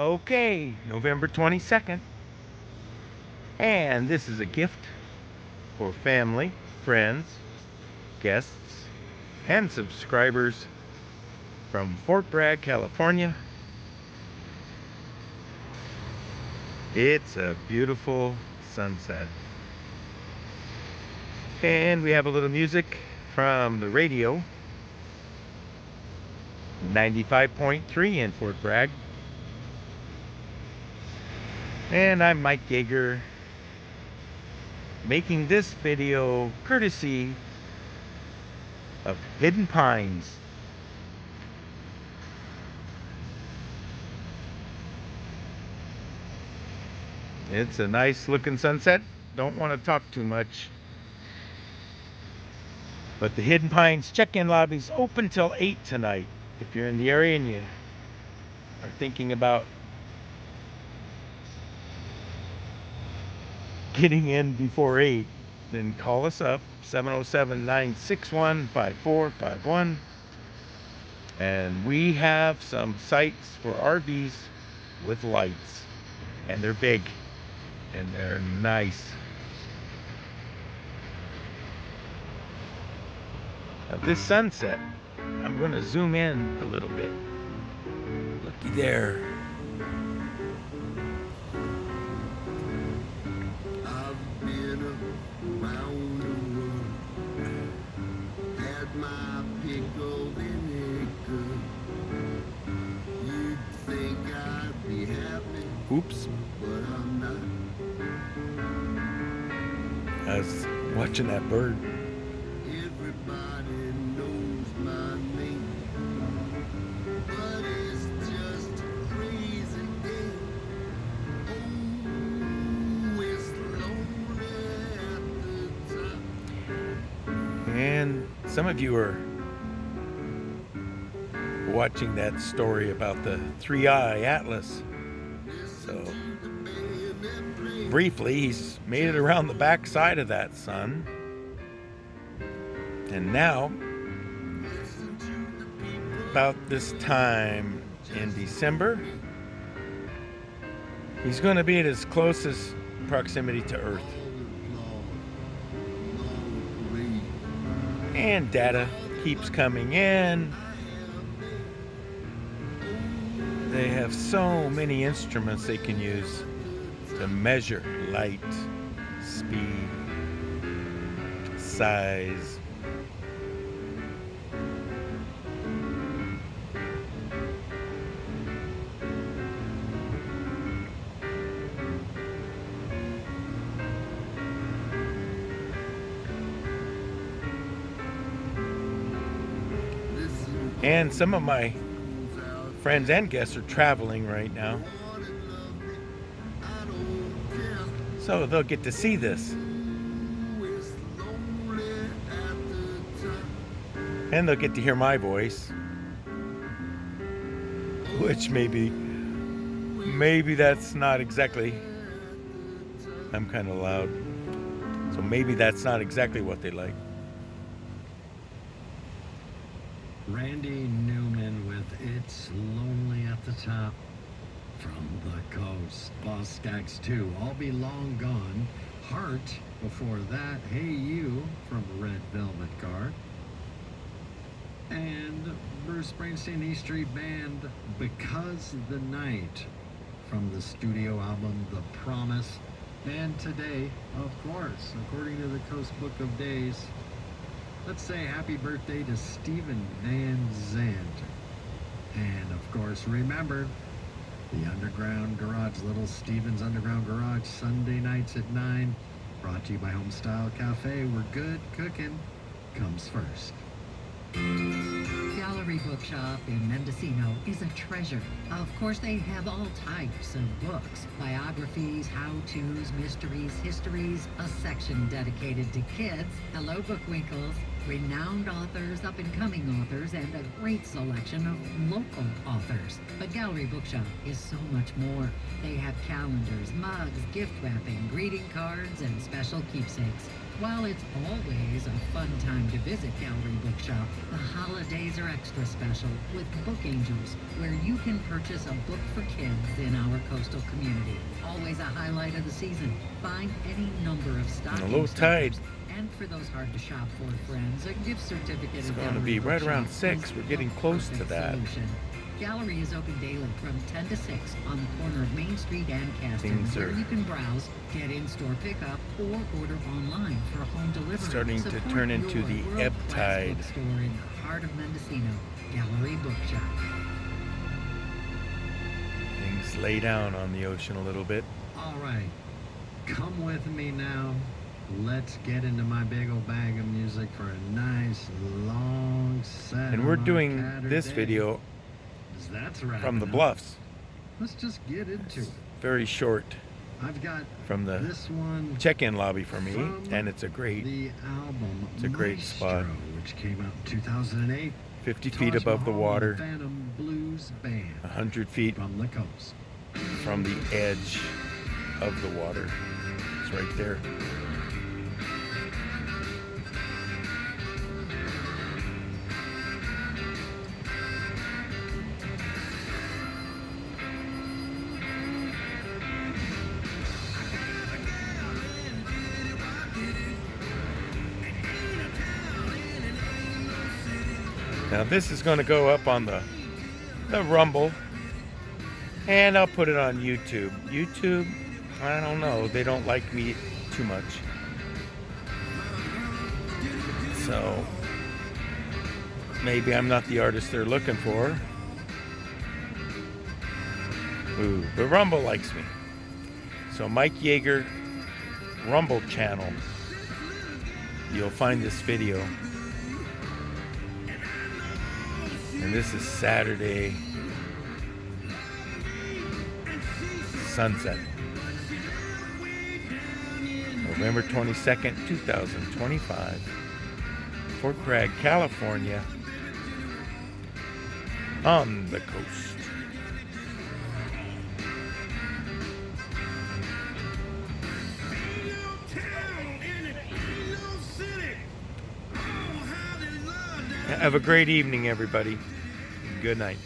Okay, November 22nd. And this is a gift for family, friends, guests, and subscribers from Fort Bragg, California. It's a beautiful sunset. And we have a little music from the radio, 95.3 in Fort Bragg. And I'm MikeJaeger, making this video courtesy of Hidden Pines. It's a nice looking sunset. Don't want to talk too much. But the Hidden Pines check-in lobby's open till 8 tonight. If you're in the area and you are thinking about getting in before 8, then call us up, 707-961-5451. And we have some sites for RVs with lights. And they're big. And they're nice. Now this sunset, I'm going to zoom in a little bit. Looky there. I've been around the world, had my pick of vinegar. You'd think I'd be happy, Oops. but I'm not. I was watching that bird. Everybody knows my name, but it's just a crazy day. Oh, it's lonely at the top. And some of you are watching that story about the 3-eye Atlas. So briefly, he's made it around the back side of that sun. And now, about this time in December, he's going to be at his closest proximity to Earth. And data keeps coming in. They have so many instruments they can use to measure light, speed, size. And some of my friends and guests are traveling right now, so they'll get to see this. And they'll get to hear my voice, which maybe that's not exactly, I'm kind of loud, so maybe that's not exactly what they like. Randy Newman with It's Lonely at the Top. From the Coast, Boss Stacks 2, I'll Be Long Gone. Heart, before that, Hey You from Red Velvet Car. And Bruce Springsteen E Street Band, Because the Night, from the studio album The Promise. And today, of course, according to the Coast Book of Days, let's say happy birthday to Stephen Van Zandt. And of course, remember, the Underground Garage, Little Steven's Underground Garage, Sunday nights at 9. Brought to you by Homestyle Cafe, where good cooking comes first. Gallery Bookshop in Mendocino is a treasure. Of course, they have all types of books. Biographies, how-tos, mysteries, histories, a section dedicated to kids. Hello, Bookwinkles. Renowned authors, up-and-coming authors, and a great selection of local authors. But Gallery Bookshop is so much more. They have calendars, mugs, gift wrapping, greeting cards, and special keepsakes. While it's always a fun time to visit Gallery Bookshop, the holidays are extra special with Book Angels, where you can purchase a book for kids in our coastal community. Always a highlight of the season. Find any number of stocking low tide. stuffers. And for those hard to shop for friends, a gift certificate. It's at going to Gallery be right Bookshop around is 6. We're getting the close to perfect that. solution. Gallery is open daily from 10 to 6 on the corner of Main Street and Caston, Things where are you can browse, get in-store pickup, or order online for home delivery. Starting to Support turn into your the world-class ebb tide. bookstore in the heart of Mendocino, Gallery Bookshop. Things lay down on the ocean a little bit. All right, come with me now. Let's get into my big old bag of music for a nice long set. And we're on our doing this Saturday. video That's right. from the bluffs. Let's just get into it. Very short I've got from the this one check-in lobby for me, from and it's a great the album It's a great Maestro, spot. which came out in 2008. 50 feet Taj above the Mahal and water, Phantom Blues Band 100 feet from the coast. from the edge of the water. It's right there. Now this is going to go up on the Rumble, and I'll put it on YouTube. YouTube, I don't know, they don't like me too much. So maybe I'm not the artist they're looking for. Ooh, the Rumble likes me. So Mike Jaeger Rumble channel. You'll find this video. And this is Saturday sunset. November 22nd, 2025. Fort Bragg, California. On the coast. Have a great evening, everybody. Good night.